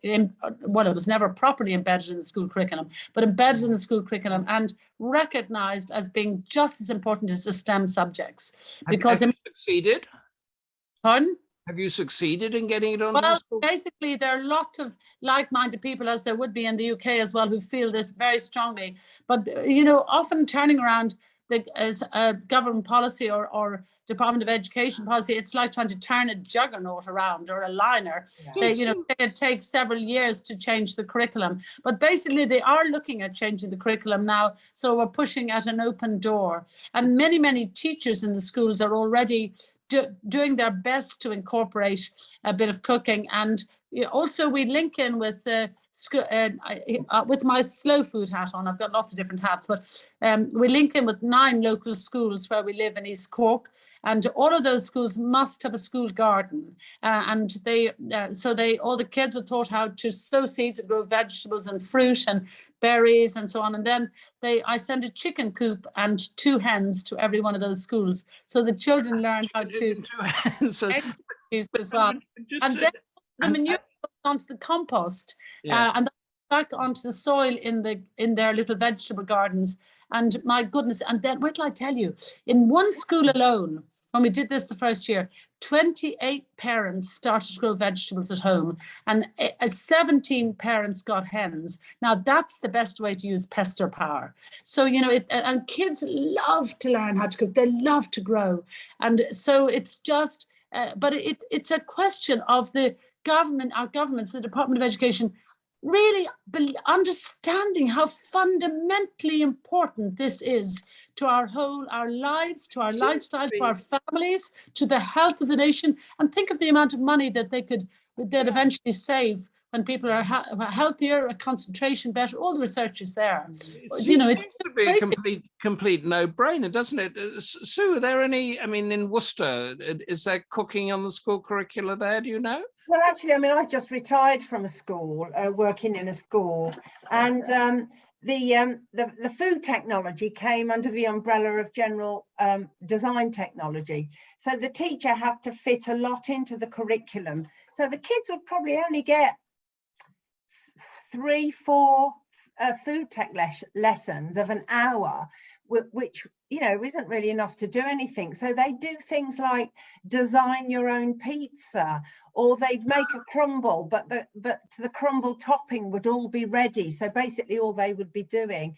well, it was never properly embedded in the school curriculum, but embedded in the school curriculum and recognised as being just as important as the STEM subjects. Because have you succeeded? Pardon? Have you succeeded in getting it onto the school? Basically, there are lots of like-minded people, as there would be in the UK as well, who feel this very strongly. But, you know, often turning around as a government policy or Department of Education policy, it's like trying to turn a juggernaut around or a liner. Yeah. You know, it takes several years to change the curriculum. But basically, they are looking at changing the curriculum now. So we're pushing at an open door. And many, many teachers in the schools are already doing their best to incorporate a bit of cooking. And also we link in with my slow food hat on. I've got lots of different hats, but we link in with 9 local schools where we live in East Cork, and all of those schools must have a school garden. And all the kids are taught how to sow seeds and grow vegetables and fruit and berries and so on. And then I send a chicken coop and 2 hens to every one of those schools, so the children learn how to as well. And then the manure goes onto the compost, and back onto the soil in their little vegetable gardens. And my goodness, and then wait till I tell you, in one school alone, when we did this the first year, 28 parents started to grow vegetables at home, and 17 parents got hens. Now that's the best way to use pester power. So, you know, and kids love to learn how to cook. They love to grow. And so it's just, but it's a question of the government, our governments, the Department of Education, really understanding how fundamentally important this is to our lives, to our lifestyle, to our families, to the health of the nation. And think of the amount of money that they'd eventually save when people are healthier, a concentration better. All the research is there. It seems to be a complete no-brainer, doesn't it? Sue, are there any, I mean, in Worcester, is there cooking on the school curricula there, do you know? Well, actually, I mean, I've just retired from a school, working in a school, and the food technology came under the umbrella of general design technology. So the teacher had to fit a lot into the curriculum. So the kids would probably only get 3-4 food tech lessons of an hour, which, you know, isn't really enough to do anything. So they do things like design your own pizza, or they'd make a crumble, but the crumble topping would all be ready. So basically all they would be doing,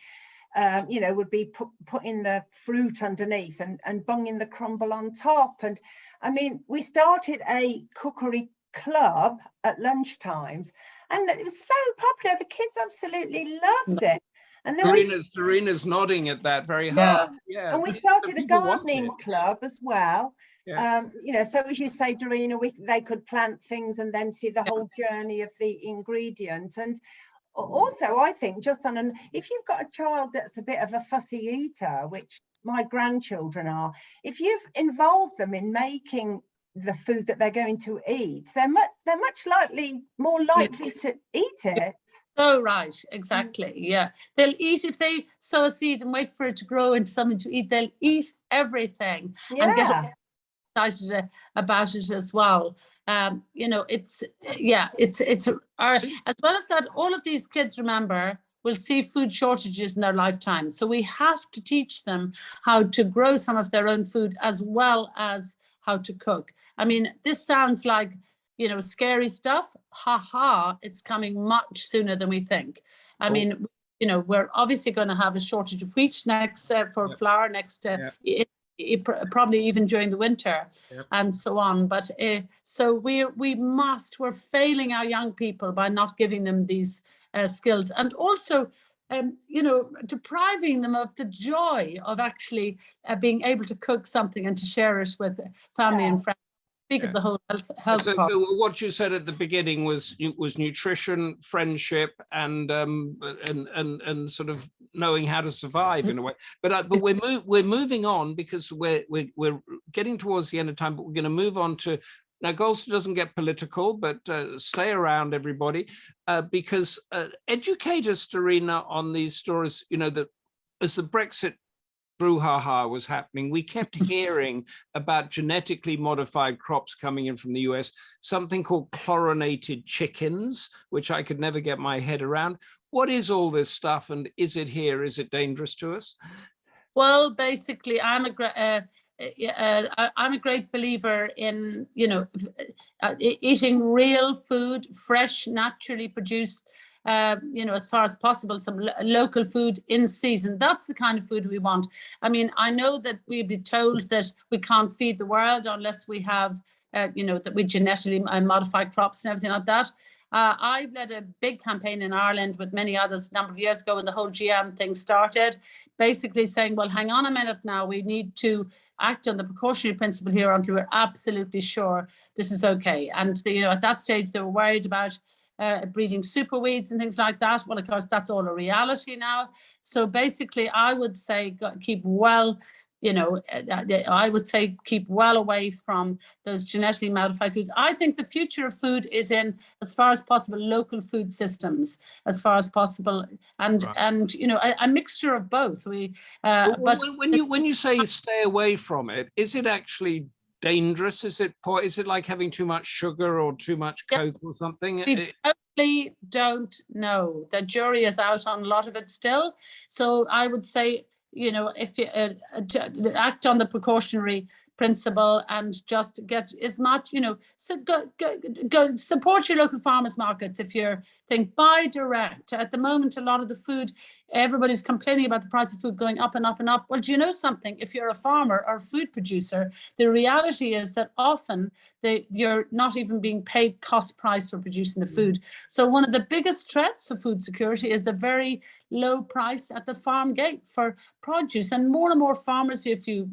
you know, would be putting the fruit underneath and bunging the crumble on top. And I mean, we started a cookery club at lunchtimes, and it was so popular. The kids absolutely loved it. And then Darina's nodding at that very hard. Yeah. And we started a gardening club as well. Yeah. You know, so as you say, Darina, they could plant things and then see the whole journey of the ingredient. And also, I think, just on if you've got a child that's a bit of a fussy eater, which my grandchildren are, if you've involved them in making the food that they're going to eat, they're much more likely to eat it. Oh, right, exactly. Yeah, they'll eat. If they sow a seed and wait for it to grow into something to eat, they'll eat everything and get excited about it as well. You know, it's as well as that, all of these kids, remember, will see food shortages in their lifetime. So we have to teach them how to grow some of their own food as well as how to cook. I mean, this sounds like, you know, scary stuff. It's coming much sooner than we think. I mean, you know, we're obviously going to have a shortage of wheat next for flour next, probably even during the winter and so on. But so we're failing our young people by not giving them these skills, and also you know, depriving them of the joy of actually being able to cook something and to share it with family and friends. Speak of the whole health. So what you said at the beginning was nutrition, friendship, and sort of knowing how to survive in a way. But we're moving on, because we're getting towards the end of time. But we're going to move on to Now, Goldster doesn't get political, but stay around, everybody, because educate us, Darina, on these stories. You know, that as the Brexit brouhaha was happening, we kept hearing about genetically modified crops coming in from the US, something called chlorinated chickens, which I could never get my head around. What is all this stuff, and is it here? Is it dangerous to us? Well, basically, I'm a great believer in, you know, eating real food, fresh, naturally produced, you know, as far as possible, some local food in season. That's the kind of food we want. I mean, I know that we'd be told that we can't feed the world unless we have, you know, that we genetically modify crops and everything like that. I led a big campaign in Ireland with many others a number of years ago when the whole GM thing started, basically saying, well, hang on a minute now, we need to act on the precautionary principle here until we're absolutely sure this is okay. And you know, at that stage, they were worried about breeding superweeds and things like that. Well, of course, that's all a reality now. So basically, I would say keep well, you know, I would say keep well away from those genetically modified foods. I think the future of food is in, as far as possible, local food systems, as far as possible, and right. and you know, a mixture of both. But when you say stay away from it, is it actually dangerous? Is it like having too much sugar or too much Coke or something? We probably don't know. The jury is out on a lot of it still. So I would say, you know, if you act on the precautionary principle and just get as much, you know, so go support your local farmers markets. If you're buy direct. At the moment, a lot of the food, everybody's complaining about the price of food going up and up and up. Well, do you know something? If you're a farmer or food producer, the reality is that often you're not even being paid cost price for producing the food. So one of the biggest threats of food security is the very low price at the farm gate for produce. And more farmers, if you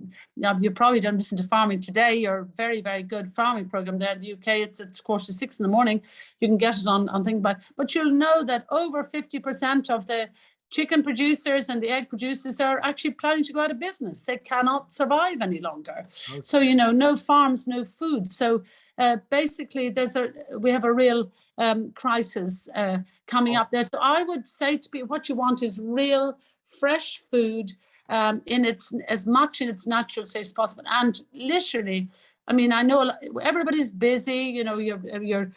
probably don't listen to Farming Today, your very, very good farming program there in the UK, it's at 6:15 in the morning. You can get it on things, but you'll know that over 50% of the chicken producers and the egg producers are actually planning to go out of business. They cannot survive any longer. Okay. So, you know, no farms, no food. So basically, we have a real crisis coming up there. So I would say to people, what you want is real, fresh food in its as much in its natural state as possible. And literally, I mean, I know everybody's busy. You know, you're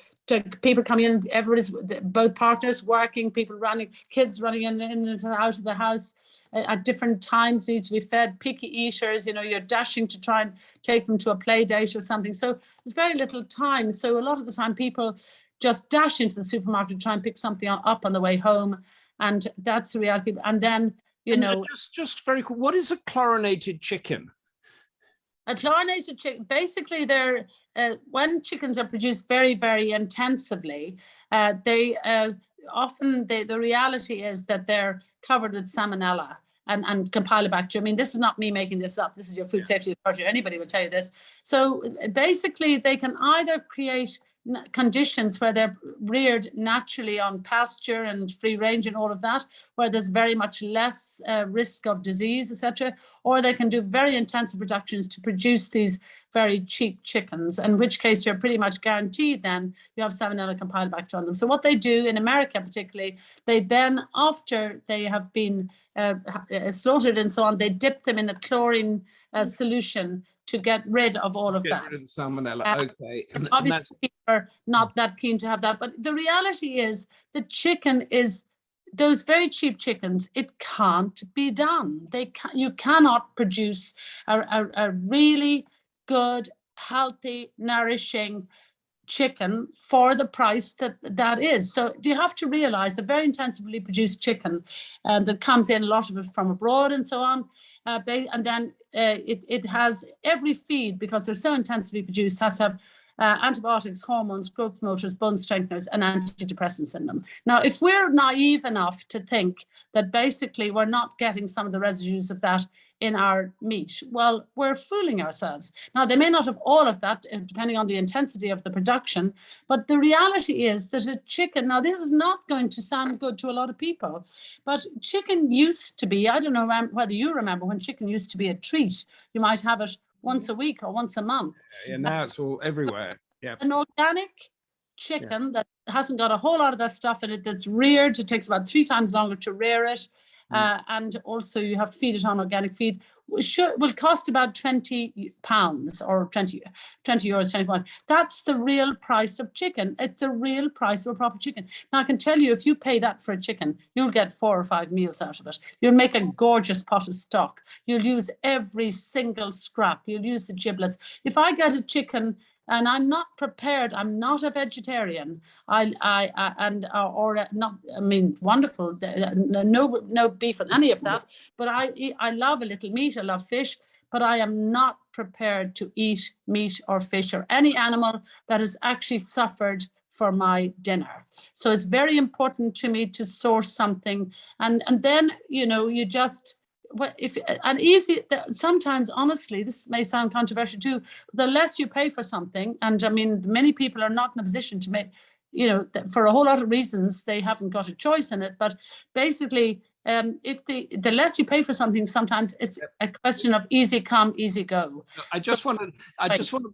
people coming in, everybody's, both partners working, people running, kids running in and out of the house at different times, need to be fed, picky eaters, you know, you're dashing to try and take them to a play date or something. So there's very little time. So a lot of the time people just dash into the supermarket to try and pick something up on the way home. And that's the reality. And then, you know. Just very cool. What is a chlorinated chicken? A chlorinated chicken, basically, they're when chickens are produced very, very intensively, they often the reality is that they're covered with salmonella and Campylobacter. I mean, this is not me making this up. This is your food safety authority. Anybody would tell you this. So basically, they can either create conditions where they're reared naturally on pasture and free range and all of that, where there's very much less risk of disease, etc., or they can do very intensive productions to produce these very cheap chickens, in which case you're pretty much guaranteed then you have Salmonella Campylobacter on them. So what they do in America particularly, they then, after they have been slaughtered and so on, they dip them in a chlorine solution to get rid of all of that. Rid of salmonella. Okay. And obviously, people are not that keen to have that. But the reality is, the chicken is those very cheap chickens. It can't be done. You cannot produce a really good, healthy, nourishing chicken for the price that is. So you have to realize the very intensively produced chicken that comes in, a lot of it from abroad and so on, and then it has every feed, because they're so intensively produced, has to have antibiotics, hormones, growth promoters, bone strengtheners, and antidepressants in them. Now, if we're naive enough to think that basically we're not getting some of the residues of that in our meat, well, we're fooling ourselves. Now, they may not have all of that, depending on the intensity of the production, but the reality is that a chicken, now this is not going to sound good to a lot of people, but chicken used to be, I don't know whether you remember when chicken used to be a treat. You might have it once a week or once a month. Yeah, now it's all everywhere. an organic chicken that hasn't got a whole lot of that stuff in it, that's reared. It takes about 3 times longer to rear it. And also you have to feed it on organic feed, will cost about £20 or 20 euros, 21. That's the real price of chicken. It's the real price of a proper chicken. Now, I can tell you, if you pay that for a chicken, you'll get 4 or 5 meals out of it. You'll make a gorgeous pot of stock. You'll use every single scrap. You'll use the giblets. If I get a chicken and I'm not prepared, I'm not a vegetarian, wonderful, no beef and any of that, but I love a little meat, I love fish, but I am not prepared to eat meat or fish or any animal that has actually suffered for my dinner. So it's very important to me to source something, and then, you know, you just, sometimes, honestly, this may sound controversial too, the less you pay for something, and I mean, many people are not in a position to make, you know, for a whole lot of reasons, they haven't got a choice in it, but basically, if the less you pay for something, sometimes it's a question of easy come, easy go. I just want to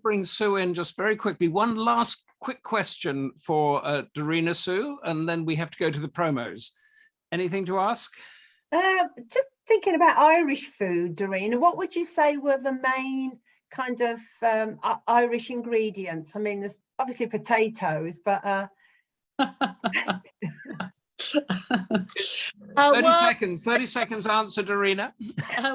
bring Sue in just very quickly. One last quick question for Darina, Sue, and then we have to go to the promos. Anything to ask? Just thinking about Irish food, Darina, what would you say were the main kind of Irish ingredients? I mean, there's obviously potatoes, but 30 seconds answer, Darina.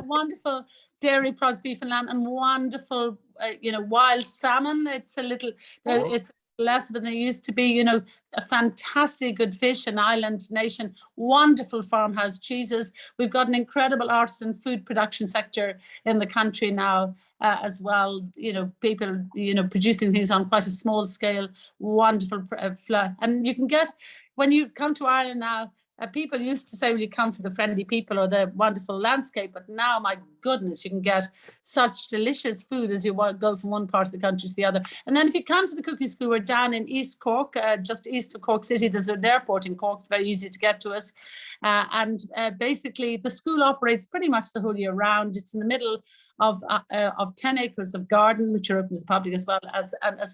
Wonderful dairy, produce, beef and lamb, and wonderful, wild salmon. It's a little, it's less than they used to be, you know, a fantastic good fish, an island nation, wonderful farmhouse cheeses. We've got an incredible artisan food production sector in the country now, as well, you know, people, you know, producing things on quite a small scale, wonderful flour. And you can get, when you come to Ireland now, people used to say, well, you come for the friendly people or the wonderful landscape, but now, my goodness, you can get such delicious food as you go from one part of the country to the other. And then if you come to the cooking school, we're down in East Cork, just east of Cork City. There's an airport in Cork. It's very easy to get to us. Basically, the school operates pretty much the whole year round. It's in the middle of 10 acres of garden, which are open to the public, as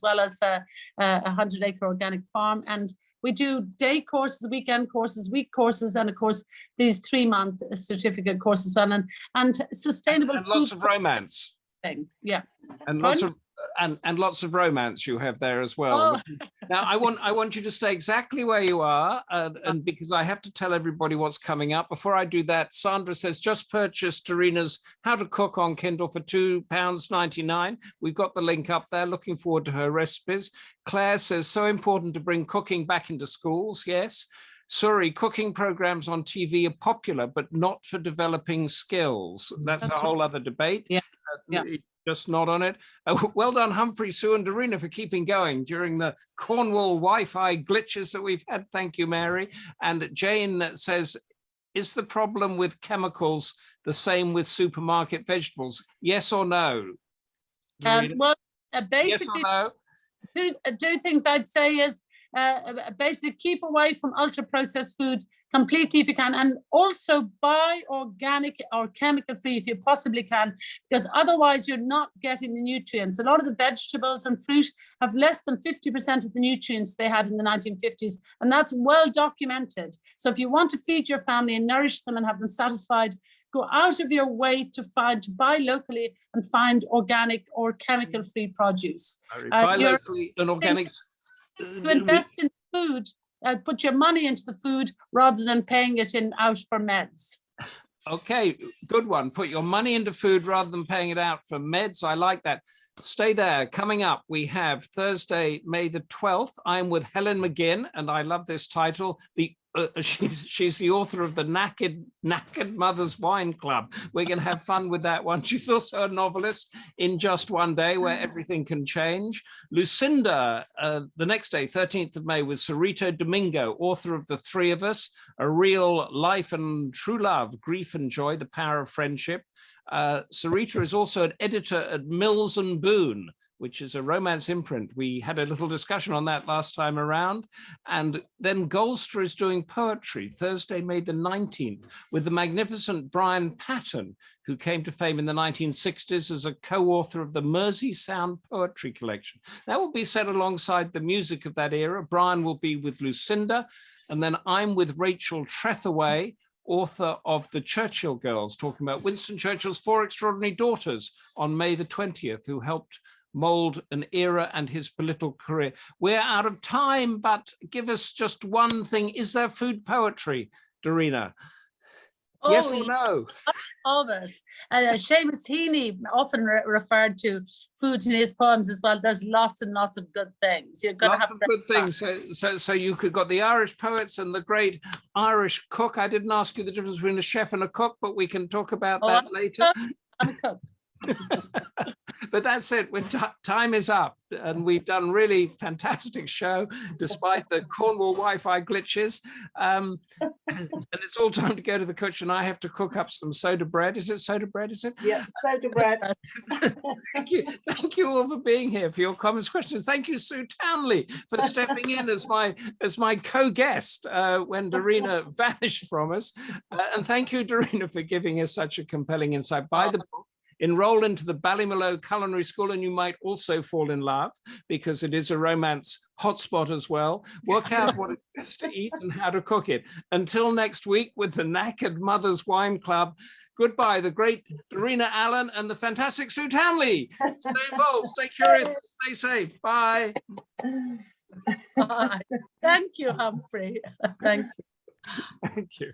well as a 100-acre organic farm. And we do day courses, weekend courses, week courses, and of course these 3-month certificate courses as well, and sustainable and food. Lots of romance. Yeah. And lots of lots of romance you have there as well. Oh. Now I want you to stay exactly where you are, and because I have to tell everybody what's coming up. Before I do that, Sandra says just purchase Darina's How to Cook on Kindle for £2.99. We've got the link up there. Looking forward to her recipes. Claire says so important to bring cooking back into schools. Yes. Sorry, cooking programs on TV are popular, but not for developing skills. That's a whole other debate. Yeah. Just not on it. Well done, Humphrey, Sue and Darina, for keeping going during the Cornwall Wi-Fi glitches that we've had. Thank you, Mary. And Jane says, is the problem with chemicals the same with supermarket vegetables? Yes or no? Well, basically, yes or no? Two things I'd say is basically keep away from ultra-processed food completely if you can, and also buy organic or chemical-free if you possibly can, because otherwise you're not getting the nutrients. A lot of the vegetables and fruit have less than 50% of the nutrients they had in the 1950s, and that's well documented. So if you want to feed your family and nourish them and have them satisfied, go out of your way to buy locally and find organic or chemical-free produce. Buy locally and organic. To invest in food, put your money into the food rather than paying it out for meds. Okay, good one. Put your money into food rather than paying it out for meds. I like that. Stay there. Coming up, we have Thursday, May the 12th. I'm with Helen McGinn, and I love this title. She's the author of the Knackered Mother's Wine Club. We're going to have fun with that one. She's also a novelist in Just One Day, where everything can change. Lucinda, the next day, 13th of May, with Sarito Domingo, author of The Three of Us, A Real Life and True Love, Grief and Joy, The Power of Friendship. Sarita is also an editor at Mills and Boon, which is a romance imprint. We had a little discussion on that last time around. And then Goldster is doing poetry Thursday, May the 19th, with the magnificent Brian Patton, who came to fame in the 1960s as a co-author of the Mersey Sound Poetry Collection. That will be set alongside the music of that era. Brian will be with Lucinda, and then I'm with Rachel Trethaway, author of The Churchill Girls, talking about Winston Churchill's 4 extraordinary daughters on May the 20th, who helped mold an era and his political career. We're out of time, but give us just one thing. Is there food poetry, Darina? Oh, yes or no? Of it. And Seamus Heaney often referred to food in his poems as well. There's lots and lots of good things. You're going lots to have of good things. So you could got the Irish poets and the great Irish cook. I didn't ask you the difference between a chef and a cook, but we can talk about that later. I'm a cook. But that's it. Time is up, and we've done really fantastic show despite the Cornwall Wi-Fi glitches. And it's all time to go to the kitchen. I have to cook up some soda bread. Is it soda bread? Is it? Yeah, soda bread. Thank you all for being here, for your comments, questions. Thank you, Sue Townley, for stepping in as my co-guest when Darina vanished from us. And thank you, Darina, for giving us such a compelling insight. Buy the book. Enroll into the Ballymaloe Culinary School, and you might also fall in love, because it is a romance hotspot as well. Work out what it's best to eat and how to cook it. Until next week with the Knackered Mothers Wine Club, goodbye, the great Darina Allen and the fantastic Sue Townley. Stay involved, stay curious, stay safe. Bye. Bye. Thank you, Humphrey. Thank you. Thank you.